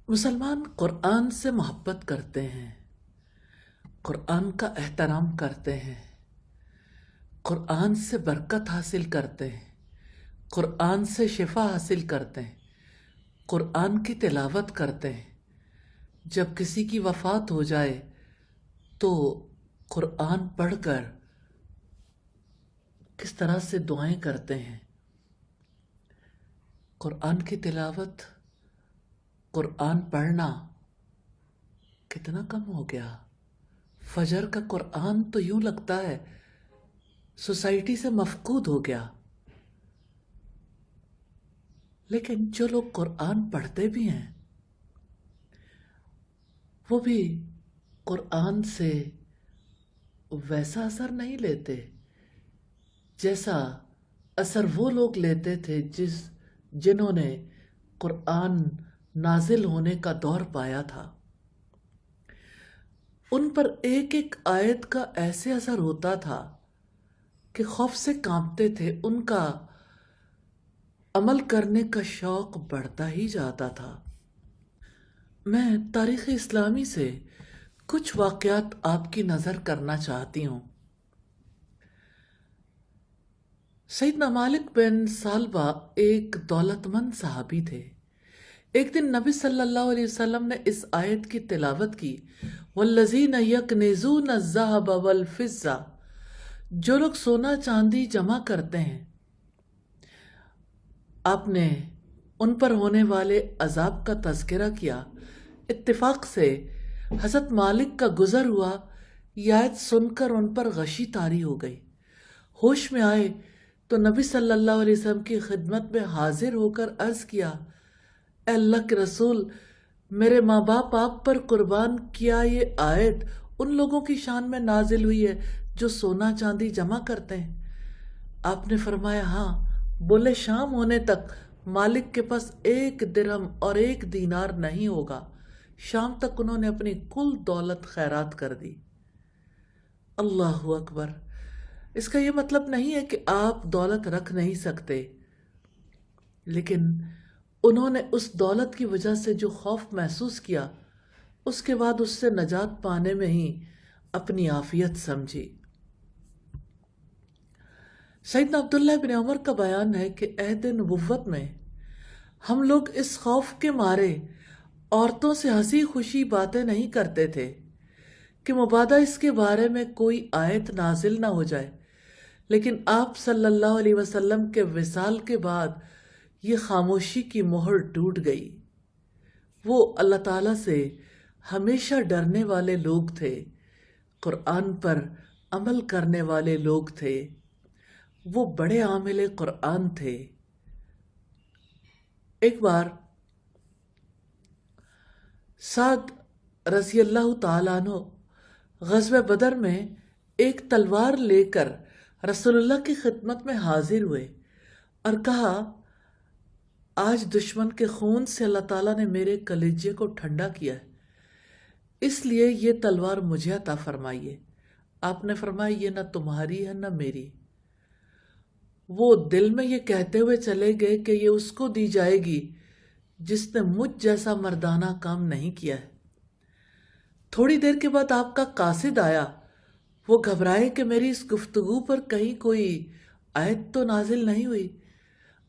مسلمان قرآن سے محبت کرتے ہیں، قرآن کا احترام کرتے ہیں، قرآن سے برکت حاصل کرتے ہیں، قرآن سے شفا حاصل کرتے ہیں، قرآن کی تلاوت کرتے ہیں۔ جب کسی کی وفات ہو جائے تو قرآن پڑھ کر کس طرح سے دعائیں کرتے ہیں۔ قرآن کی تلاوت، قرآن پڑھنا کتنا کم ہو گیا۔ فجر کا قرآن تو یوں لگتا ہے سوسائٹی سے مفقود ہو گیا، لیکن جو لوگ قرآن پڑھتے بھی ہیں وہ بھی قرآن سے ویسا اثر نہیں لیتے جیسا اثر وہ لوگ لیتے تھے جنہوں نے قرآن نازل ہونے کا دور پایا تھا۔ ان پر ایک ایک آیت کا ایسے اثر ہوتا تھا کہ خوف سے کانپتے تھے، ان کا عمل کرنے کا شوق بڑھتا ہی جاتا تھا۔ میں تاریخ اسلامی سے کچھ واقعات آپ کی نظر کرنا چاہتی ہوں۔ سیدنا مالک بن ثعلبہ ایک دولت مند صحابی تھے۔ ایک دن نبی صلی اللہ علیہ وسلم نے اس آیت کی تلاوت کی، وَالَّذِينَ يَكْنِزُونَ الذَّهَبَ وَالْفِضَّةَ، جو لوگ سونا چاندی جمع کرتے ہیں۔ آپ نے ان پر ہونے والے عذاب کا تذکرہ کیا۔ اتفاق سے حضرت مالک کا گزر ہوا، یہ آیت سن کر ان پر غشی طاری ہو گئی۔ ہوش میں آئے تو نبی صلی اللہ علیہ وسلم کی خدمت میں حاضر ہو کر عرض کیا، اے اللہ کے رسول، میرے ماں باپ آپ پر قربان، کیا یہ آیت ان لوگوں کی شان میں نازل ہوئی ہے جو سونا چاندی جمع کرتے ہیں؟ آپ نے فرمایا ہاں۔ بولے شام ہونے تک مالک کے پاس 1 درہم اور 1 دینار نہیں ہوگا۔ شام تک انہوں نے اپنی کل دولت خیرات کر دی۔ اللہ اکبر! اس کا یہ مطلب نہیں ہے کہ آپ دولت رکھ نہیں سکتے، لیکن انہوں نے اس دولت کی وجہ سے جو خوف محسوس کیا، اس کے بعد اس سے نجات پانے میں ہی اپنی عافیت سمجھی۔ سیدنا عبداللہ بن عمر کا بیان ہے کہ عہد نبوت میں ہم لوگ اس خوف کے مارے عورتوں سے ہنسی خوشی باتیں نہیں کرتے تھے کہ مبادا اس کے بارے میں کوئی آیت نازل نہ ہو جائے، لیکن آپ صلی اللہ علیہ وسلم کے وصال کے بعد یہ خاموشی کی مہر ٹوٹ گئی۔ وہ اللہ تعالیٰ سے ہمیشہ ڈرنے والے لوگ تھے، قرآن پر عمل کرنے والے لوگ تھے، وہ بڑے عامل قرآن تھے۔ ایک بار سعد رضی اللہ تعالیٰ عنہ غزوہ بدر میں ایک تلوار لے کر رسول اللہ کی خدمت میں حاضر ہوئے اور کہا، آج دشمن کے خون سے اللہ تعالیٰ نے میرے کلیجے کو ٹھنڈا کیا ہے، اس لیے یہ تلوار مجھے عطا فرمائیے۔ آپ نے فرمایا یہ نہ تمہاری ہے نہ میری۔ وہ دل میں یہ کہتے ہوئے چلے گئے کہ یہ اس کو دی جائے گی جس نے مجھ جیسا مردانہ کام نہیں کیا ہے۔ تھوڑی دیر کے بعد آپ کا قاصد آیا، وہ گھبرائے کہ میری اس گفتگو پر کہیں کوئی آیت تو نازل نہیں ہوئی۔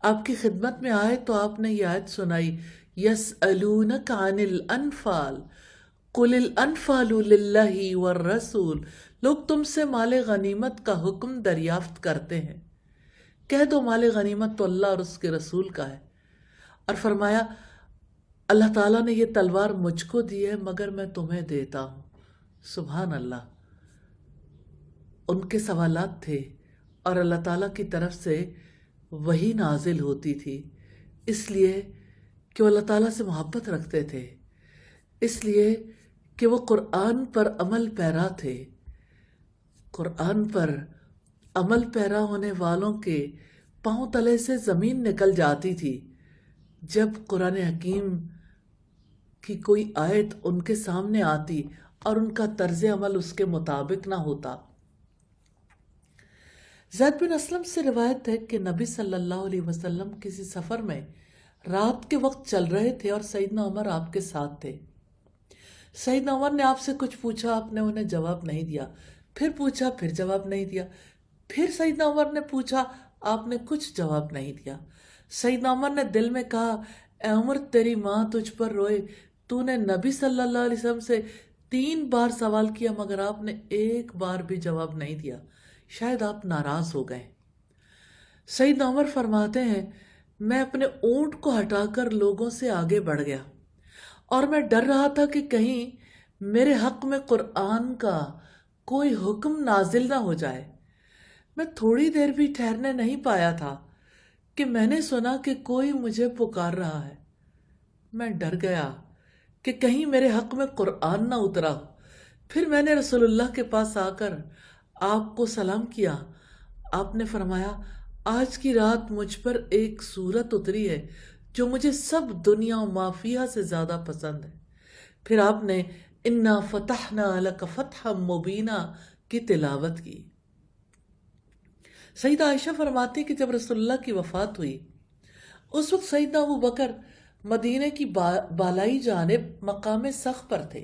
آپ کی خدمت میں آئے تو آپ نے یہ آیت سنائی، یسألونک عن الانفال قل الانفال للہ والرسول، لوگ تم سے مال غنیمت کا حکم دریافت کرتے ہیں، کہہ دو مال غنیمت تو اللہ اور اس کے رسول کا ہے۔ اور فرمایا اللہ تعالیٰ نے یہ تلوار مجھ کو دی ہے مگر میں تمہیں دیتا ہوں۔ سبحان اللہ! ان کے سوالات تھے اور اللہ تعالیٰ کی طرف سے وحی نازل ہوتی تھی، اس لیے کہ وہ اللہ تعالیٰ سے محبت رکھتے تھے، اس لیے کہ وہ قرآن پر عمل پیرا تھے۔ قرآن پر عمل پیرا ہونے والوں کے پاؤں تلے سے زمین نکل جاتی تھی جب قرآن حکیم کی کوئی آیت ان کے سامنے آتی اور ان کا طرز عمل اس کے مطابق نہ ہوتا۔ زید بن اسلم سے روایت ہے کہ نبی صلی اللہ علیہ وسلم کسی سفر میں رات کے وقت چل رہے تھے اور سیدنا عمر آپ کے ساتھ تھے۔ سیدنا عمر نے آپ سے کچھ پوچھا، آپ نے انہیں جواب نہیں دیا، پھر پوچھا، پھر جواب نہیں دیا، پھر سیدنا عمر نے پوچھا، آپ نے کچھ جواب نہیں دیا۔ سیدنا عمر نے دل میں کہا، اے عمر تیری ماں تجھ پر روئے، تو نے نبی صلی اللہ علیہ وسلم سے 3 بار سوال کیا مگر آپ نے ایک بار بھی جواب نہیں دیا، شاید آپ ناراض ہو گئے۔ سیدنا عمر فرماتے ہیں، میں اپنے اونٹ کو ہٹا کر لوگوں سے آگے بڑھ گیا اور میں ڈر رہا تھا کہ کہیں میرے حق میں قرآن کا کوئی حکم نازل نہ ہو جائے۔ میں تھوڑی دیر بھی ٹھہرنے نہیں پایا تھا کہ میں نے سنا کہ کوئی مجھے پکار رہا ہے۔ میں ڈر گیا کہ کہیں میرے حق میں قرآن نہ اترا ہو۔ پھر میں نے رسول اللہ کے پاس آ کر آپ کو سلام کیا۔ آپ نے فرمایا، آج کی رات مجھ پر ایک سورت اتری ہے جو مجھے سب دنیا و ما فیہا سے زیادہ پسند ہے۔ پھر آپ نے انا فتحنا لک فتحا مبینا کی تلاوت کی۔ سیدہ عائشہ فرماتی کہ جب رسول اللہ کی وفات ہوئی اس وقت سیدنا ابو بکر مدینے کی بالائی جانب مقام سخ پر تھے،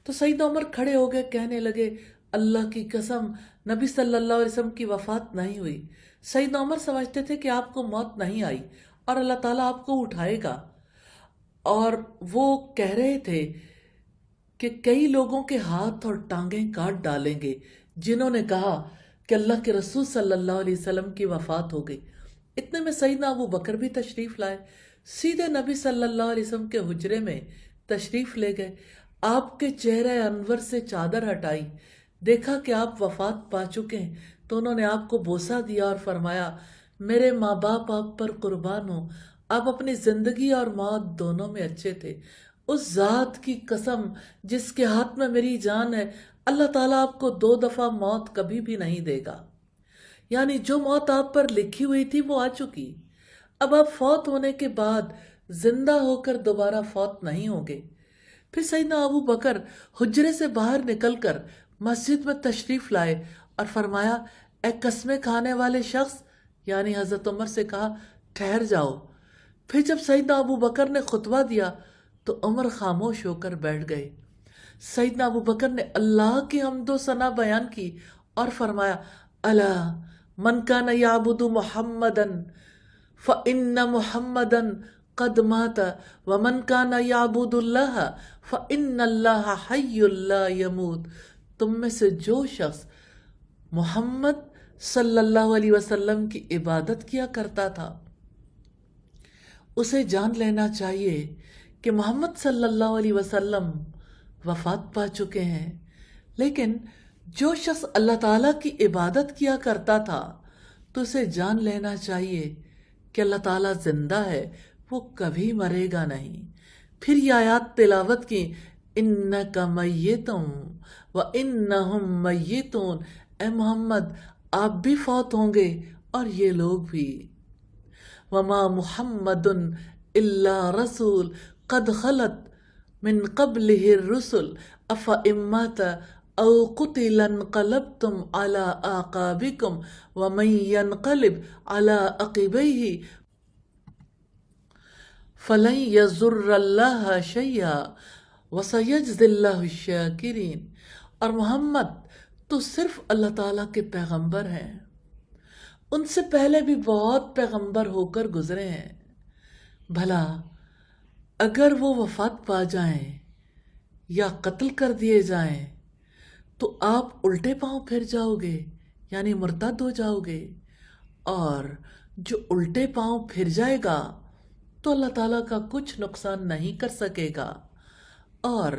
تو سیدنا عمر کھڑے ہو گئے، کہنے لگے، اللہ کی قسم نبی صلی اللہ علیہ وسلم کی وفات نہیں ہوئی۔ سیدنا عمر سمجھتے تھے کہ آپ کو موت نہیں آئی اور اللہ تعالیٰ آپ کو اٹھائے گا، اور وہ کہہ رہے تھے کہ کئی لوگوں کے ہاتھ اور ٹانگیں کاٹ ڈالیں گے جنہوں نے کہا کہ اللہ کے رسول صلی اللہ علیہ وسلم کی وفات ہو گئی۔ اتنے میں سیدنا ابو بکر بھی تشریف لائے، سیدھے نبی صلی اللہ علیہ وسلم کے حجرے میں تشریف لے گئے، آپ کے چہرے انور سے چادر ہٹائی، دیکھا کہ آپ وفات پا چکے ہیں، تو انہوں نے آپ کو بوسہ دیا اور فرمایا، میرے ماں باپ آپ پر قربان ہوں، آپ اپنی زندگی اور موت دونوں میں اچھے تھے۔ اس ذات کی قسم جس کے ہاتھ میں میری جان ہے، اللہ تعالیٰ آپ کو 2 دفعہ موت کبھی بھی نہیں دے گا، یعنی جو موت آپ پر لکھی ہوئی تھی وہ آ چکی، اب آپ فوت ہونے کے بعد زندہ ہو کر دوبارہ فوت نہیں ہوں گے۔ پھر سیدنا ابو بکر حجرے سے باہر نکل کر مسجد میں تشریف لائے اور فرمایا، اے قسمیں کھانے والے شخص، یعنی حضرت عمر سے کہا، ٹھہر جاؤ۔ پھر جب سیدنا ابو بکر نے خطبہ دیا تو عمر خاموش ہو کر بیٹھ گئے۔ سیدنا ابو بکر نے اللہ کی حمد و ثنا بیان کی اور فرمایا، الا من کان یعبد محمدا فإن محمدا قد مات ومن کان یعبد اللہ فإن اللہ حی لا یموت۔ تم میں سے جو شخص محمد صلی اللہ علیہ وسلم کی عبادت کیا کرتا تھا اسے جان لینا چاہیے کہ محمد صلی اللہ علیہ وسلم وفات پا چکے ہیں، لیکن جو شخص اللہ تعالیٰ کی عبادت کیا کرتا تھا تو اسے جان لینا چاہیے کہ اللہ تعالیٰ زندہ ہے، وہ کبھی مرے گا نہیں۔ پھر یہ آیات تلاوت کی، انک میت وانہم میتون، اے محمد آپ بھی فوت ہوں گے اور یہ لوگ بھی۔ وما محمد الا رسول قد خلت من قبلہ الرسل افإن مات او قتل انقلبتم على اعقابکم ومن ينقلب على عقبیہ فلن یضر اللہ شیئا وسیجزی اللہ الشاکرین۔ اور محمد تو صرف اللہ تعالیٰ کے پیغمبر ہیں، ان سے پہلے بھی بہت پیغمبر ہو کر گزرے ہیں، بھلا اگر وہ وفات پا جائیں یا قتل کر دیے جائیں تو آپ الٹے پاؤں پھر جاؤ گے، یعنی مرتد ہو جاؤ گے، اور جو الٹے پاؤں پھر جائے گا تو اللہ تعالیٰ کا کچھ نقصان نہیں کر سکے گا، اور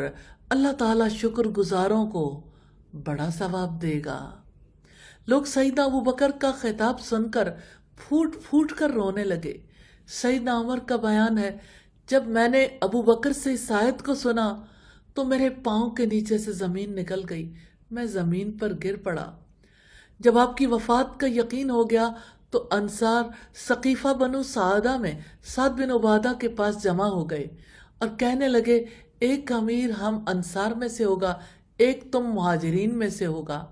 اللہ تعالیٰ شکر گزاروں کو بڑا ثواب دے گا۔ لوگ سیدنا ابو بکر کا خطاب سن کر پھوٹ پھوٹ کر رونے لگے۔ سیدنا عمر کا بیان ہے، جب میں نے ابو بکر سے اس آیت کو سنا تو میرے پاؤں کے نیچے سے زمین نکل گئی، میں زمین پر گر پڑا۔ جب آپ کی وفات کا یقین ہو گیا تو انصار ثقیفہ بنو سعدہ میں سعد بن عبادہ کے پاس جمع ہو گئے اور کہنے لگے، ایک امیر ہم انصار میں سے ہوگا، ایک تم مہاجرین میں سے ہوگا۔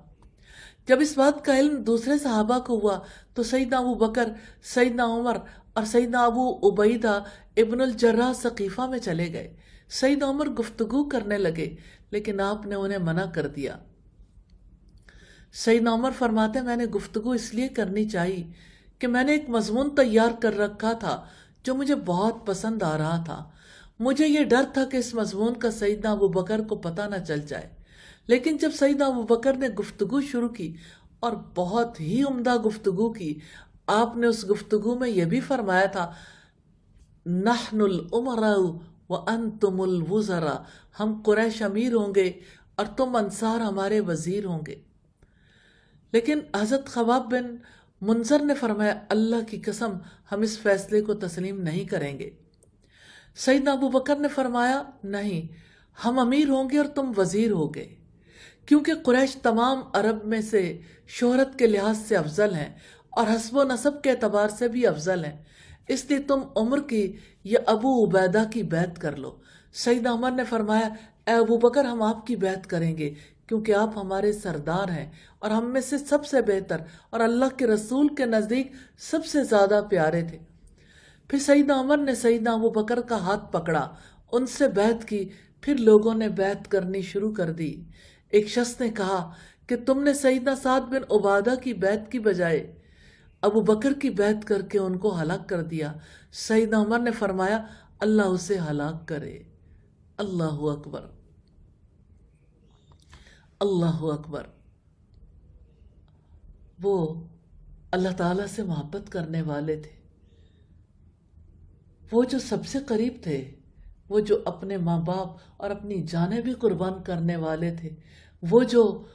جب اس بات کا علم دوسرے صحابہ کو ہوا تو سیدنا ابو بکر، سیدنا عمر اور سیدنا ابو عبیدہ ابن الجراح ثقیفہ میں چلے گئے۔ سیدنا عمر گفتگو کرنے لگے لیکن آپ نے انہیں منع کر دیا۔ سیدنا عمر فرماتے میں نے گفتگو اس لیے کرنی چاہی کہ میں نے ایک مضمون تیار کر رکھا تھا جو مجھے بہت پسند آ رہا تھا۔ مجھے یہ ڈر تھا کہ اس مضمون کا سیدنا ابو بکر کو پتہ نہ چل جائے، لیکن جب سیدنا ابو بکر نے گفتگو شروع کی اور بہت ہی عمدہ گفتگو کی، آپ نے اس گفتگو میں یہ بھی فرمایا تھا، نحن الامراء وانتم الوزراء، ہم قریش امیر ہوں گے اور تم انصار ہمارے وزیر ہوں گے۔ لیکن حضرت خباب بن منذر نے فرمایا، اللہ کی قسم ہم اس فیصلے کو تسلیم نہیں کریں گے۔ سیدنا ابو بکر نے فرمایا، نہیں، ہم امیر ہوں گے اور تم وزیر ہوگے، کیونکہ قریش تمام عرب میں سے شہرت کے لحاظ سے افضل ہیں اور حسب و نسب کے اعتبار سے بھی افضل ہیں، اس لیے تم عمر کی یا ابو عبیدہ کی بیعت کر لو۔ سیدنا عمر نے فرمایا، اے ابو بکر ہم آپ کی بیعت کریں گے کیونکہ آپ ہمارے سردار ہیں اور ہم میں سے سب سے بہتر اور اللہ کے رسول کے نزدیک سب سے زیادہ پیارے تھے۔ پھر سیدنا عمر نے سیدنا ابو بکر کا ہاتھ پکڑا، ان سے بیعت کی، پھر لوگوں نے بیعت کرنی شروع کر دی۔ ایک شخص نے کہا کہ تم نے سیدنا سعد بن عبادہ کی بیعت کی بجائے ابو بکر کی بیعت کر کے ان کو ہلاک کر دیا۔ سیدنا عمر نے فرمایا، اللہ اسے ہلاک کرے۔ اللہ اکبر، اللہ اکبر۔ وہ اللہ تعالیٰ سے محبت کرنے والے تھے، وہ جو سب سے قریب تھے، وہ جو اپنے ماں باپ اور اپنی جانیں بھی قربان کرنے والے تھے، وہ جو